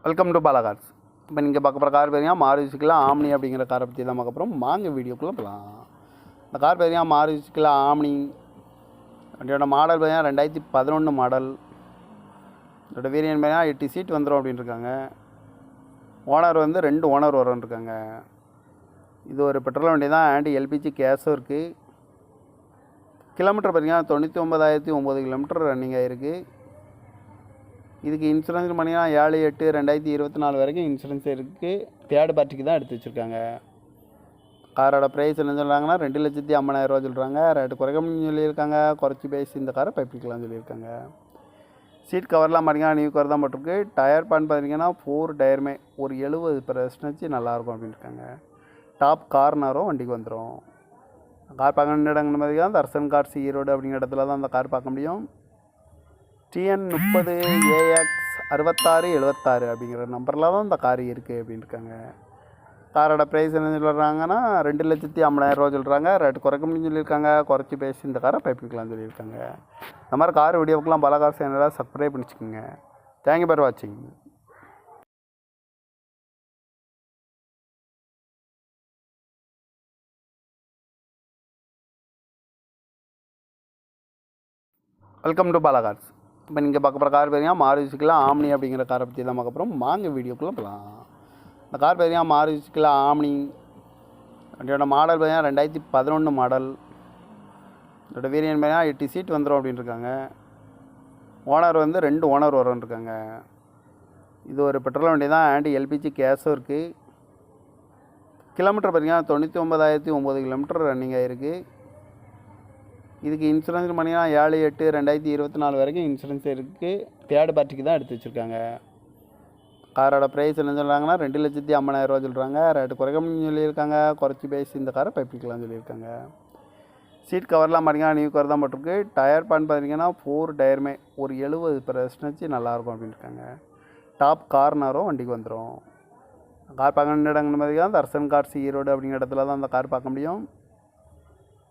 Welcome to Bala cars. இப்போ நீங்கள் பார்க்க போகிற கார் பார்த்தீங்கன்னா மாருதி சுசுகி ஆம்னி அப்படிங்கிற காரை பற்றி தான் பார்க்க போகிறோம். வாங்க வீடியோக்குள்ளே போகலாம். இந்த கார் பார்த்தீங்கன்னா மாருதி சுசுகி ஆம்னி. வண்டியோட மாடல் பார்த்தீங்கன்னா 2011 மாடல். இதோட வேரியன்ட் பார்த்தீங்கன்னா 8 சீட் வந்துடும் அப்படின்னு இருக்காங்க. ஓனர் வந்து 2 ஓனர் வரும்னு இருக்காங்க. இது ஒரு பெட்ரோல் வண்டி தான். ஆண்டி எல்பிஜி கேஸும் இருக்குது. கிலோமீட்டர் பார்த்தீங்கன்னா 99,009 கிலோமீட்டர் ரன்னிங் ஆகிருக்கு. இதுக்கு இன்சூரன்ஸ் பண்ணிங்கன்னா 7/8/2024 வரைக்கும் இன்சூரன்ஸ் இருக்குது. தேர்ட் பார்ட்டிக்கு தான் எடுத்து வச்சுருக்காங்க. காரோட ப்ரைஸ் என்ன சொல்கிறாங்கன்னா 2,50,000 சொல்கிறாங்க. ரேட்டு குறைக்கணும்னு சொல்லியிருக்காங்க. குறைச்சி பேசி இந்த காரை பைப்பிக்கலாம்னு சொல்லியிருக்காங்க. சீட் கவர்லாம் பார்த்தீங்கன்னா நியூ கவர் தான் போட்டிருக்கு. டயர் பான் பார்த்தீங்கன்னா 4 டயருமே ஒரு 70% நல்லாயிருக்கும் அப்படின்னு இருக்காங்க. டாப் கார்னரும் வண்டிக்கு வந்துடும். கார் பார்க்க வேண்டிய இடங்கள் பார்த்தீங்கன்னா தர்சன் கார்ஸ் ஈரோடு அப்படிங்கிற இடத்துல தான் அந்த கார் பார்க்க முடியும். TN 30 AX 6676 அப்படிங்கிற நம்பரில் தான் இந்த கார் இருக்குது அப்படின்னு இருக்காங்க. காரோட ப்ரைஸ் என்ன சொல்கிறாங்கன்னா 2,50,000 சொல்கிறாங்க. ரேட்டு குறைக்கணும்னு சொல்லியிருக்காங்க. குறைச்சி பேசி இந்த காரை பைப்பிக்கலாம்னு சொல்லியிருக்காங்க. இந்த மாதிரி கார் வீடியோக்கெலாம் பாலா கார்ஸ் சேனலாக சப்ஸ்கிரைப் பண்ணிச்சுக்கோங்க. தேங்க்யூ ஃபார் வாட்சிங். Welcome to Bala cars. இப்போ நீங்கள் பார்க்க போகிற கார் பார்த்தீங்கன்னா மாருதி சுசுகி ஆம்னி அப்படிங்கிற காரை பற்றி தான் பார்க்க போகிறோம். வாங்க வீடியோக்குள்ளே போகலாம். இந்த கார் பார்த்தீங்கன்னா மாருதி சுசுகி ஆம்னி. வண்டியோட மாடல் பார்த்தீங்கன்னா 2011 மாடல். இதோட வேரியன்ட் பார்த்தீங்கன்னா 8 சீட் வந்துடும் அப்படின்னு இருக்காங்க. ஓனர் வந்து 2 ஓனர் வரும்னு இருக்காங்க. இது ஒரு பெட்ரோல் வண்டி தான். ஆண்டி எல்பிஜி கேஸும் இருக்குது. கிலோமீட்டர் பார்த்தீங்கன்னா 99,009 கிலோமீட்டர் ரன்னிங் ஆகிருக்கு. இதுக்கு இன்சூரன்ஸ் பண்ணிங்கன்னா 7/8/2024 வரைக்கும் இன்சூரன்ஸ் இருக்குது. தேர்ட் பார்ட்டிக்கு தான் எடுத்து வச்சுருக்காங்க. காரோட ப்ரைஸ் என்ன சொல்கிறாங்கன்னா 2,50,000 சொல்கிறாங்க. ரேட்டு குறைக்கணும்னு சொல்லியிருக்காங்க. குறைச்சி பேசி இந்த காரை பைப்பிக்கலாம்னு சொல்லியிருக்காங்க. சீட் கவர்லாம் பார்த்தீங்கன்னா நியூ கவர் தான் போட்டிருக்கு. டயர் பான் பார்த்தீங்கன்னா 4 டயருமே ஒரு 70% நல்லாயிருக்கும் அப்படின்னு இருக்காங்க. டாப் கார்னரும் வண்டிக்கு வந்துடும். கார் பார்க்க வேண்டிய இடங்கள் பார்த்தீங்கன்னா தர்சன் கார்ஸ் ஈரோடு அப்படிங்கிற இடத்துல தான் அந்த கார் பார்க்க முடியும்.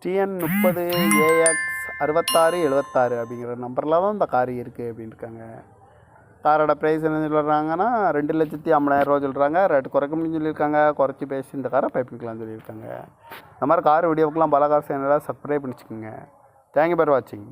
TN 30 AX 6676 அப்படிங்கிற நம்பரில் தான் இந்த கார் இருக்குது அப்படின்னு இருக்காங்க. காரோட ப்ரைஸ் என்ன சொல்கிறாங்கன்னா 2,50,000 சொல்கிறாங்க. ரேட்டு குறைக்கணும்னு சொல்லியிருக்காங்க. குறைச்சி பேசி இந்த காரை பைப்பிக்கலாம்னு சொல்லியிருக்காங்க. இந்த மாதிரி கார் வீடியோக்கெலாம் பாலா கார்ஸ் சேனலாக சப்ஸ்கிரைப் பண்ணிச்சுக்கோங்க. தேங்க்யூ ஃபார் வாட்சிங்.